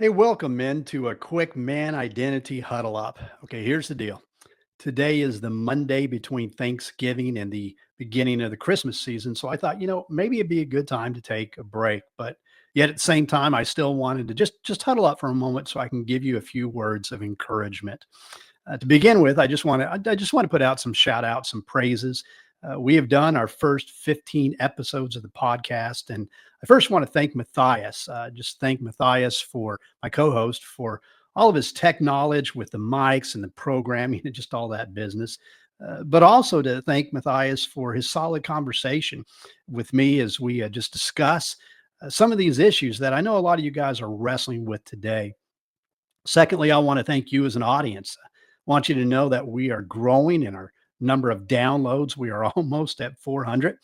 Hey, welcome men to a quick man identity huddle up. Okay, here's the deal. Today is the Monday between Thanksgiving and the beginning of the Christmas season. So I thought, maybe it'd be a good time to take a break. But yet at the same time, I still wanted to just huddle up for a moment so I can give you a few words of encouragement. To begin with, I just want to put out some shout outs, some praises. We have done our first 15 episodes of the podcast, and I first want to thank Matthias. Just thank Matthias for my co-host for all of his tech knowledge with the mics and the programming and just all that business. But also to thank Matthias for his solid conversation with me as we just discuss some of these issues that I know a lot of you guys are wrestling with today. Secondly, I want to thank you as an audience. I want you to know that we are growing in our number of downloads. We are almost at 400.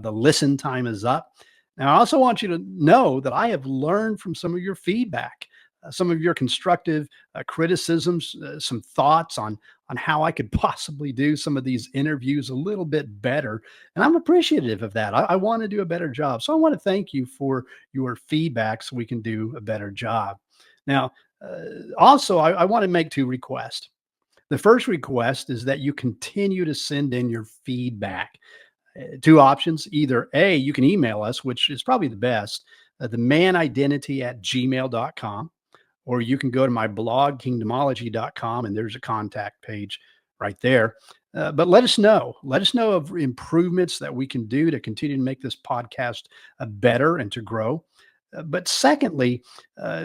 The listen time is up. Now, I also want you to know that I have learned from some of your feedback, some of your constructive criticisms, some thoughts on how I could possibly do some of these interviews a little bit better. And I'm appreciative of that. I want to do a better job. So I want to thank you for your feedback so we can do a better job. Now, also, I want to make two requests. The first request is that you continue to send in your feedback. Two options. Either A, you can email us, which is probably the best, the manidentity at gmail.com, or you can go to my blog, kingdomology.com, and there's a contact page right there. But let us know. Let us know of improvements that we can do to continue to make this podcast better and to grow. But secondly,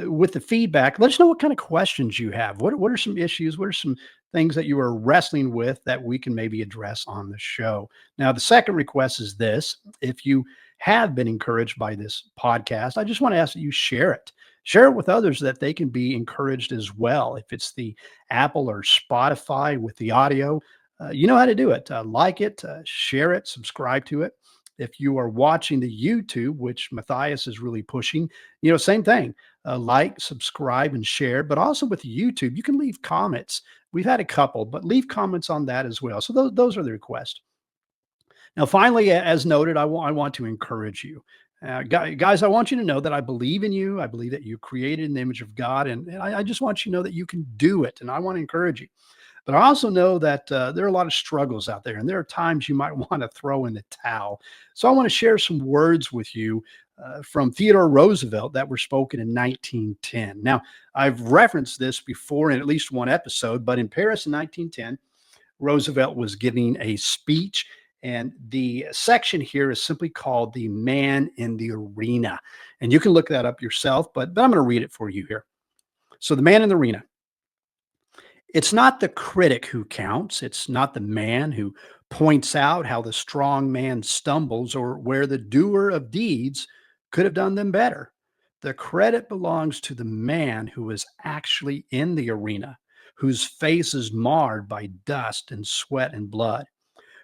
with the feedback, let us know what kind of questions you have. What are some issues? What are some things that you are wrestling with that we can maybe address on the show? Now, the second request is this: if you have been encouraged by this podcast, I just want to ask that you share it. Share it with others that they can be encouraged as well. If it's the Apple or Spotify with the audio, you know how to do it. Like it, share it, subscribe to it. If you are watching the YouTube, which Matthias is really pushing, same thing. Like, subscribe, and share. But also with YouTube, you can leave comments. We've had a couple, but leave comments on that as well. So those are the requests. Now, finally, as noted, I want to encourage you. Guys, I want you to know that I believe in you. I believe that you created in the image of God. And I just want you to know that you can do it. And I want to encourage you. But I also know that there are a lot of struggles out there, and there are times you might want to throw in the towel. So I want to share some words with you from Theodore Roosevelt that were spoken in 1910. Now, I've referenced this before in at least one episode, but in Paris in 1910, Roosevelt was giving a speech, and the section here is simply called "The Man in the Arena." And you can look that up yourself, but I'm going to read it for you here. So, the man in the arena. It's not the critic who counts. It's not the man who points out how the strong man stumbles or where the doer of deeds could have done them better. The credit belongs to the man who is actually in the arena, whose face is marred by dust and sweat and blood,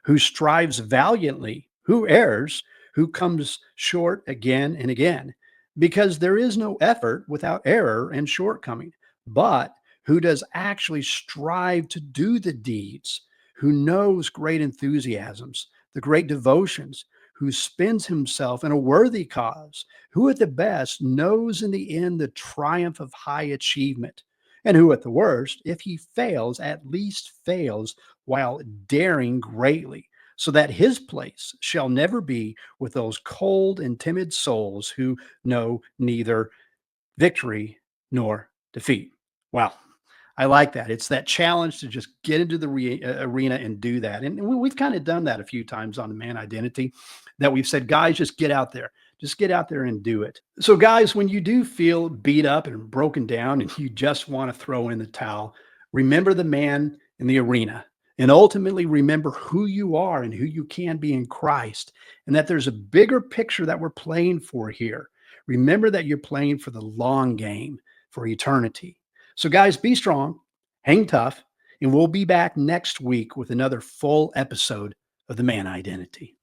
who strives valiantly, who errs, who comes short again and again, because there is no effort without error and shortcoming, but who does actually strive to do the deeds, who knows great enthusiasms, the great devotions, who spends himself in a worthy cause, who at the best knows in the end the triumph of high achievement, and who at the worst, if he fails, at least fails while daring greatly, so that his place shall never be with those cold and timid souls who know neither victory nor defeat. Wow. I like that. It's that challenge to just get into the arena and do that. And we've kind of done that a few times on the man identity that we've said, guys, just get out there. Just get out there and do it. So, guys, when you do feel beat up and broken down and you just want to throw in the towel, remember the man in the arena and ultimately remember who you are and who you can be in Christ, and that there's a bigger picture that we're playing for here. Remember that you're playing for the long game, for eternity. So, guys, be strong, hang tough, and we'll be back next week with another full episode of The Man Identity.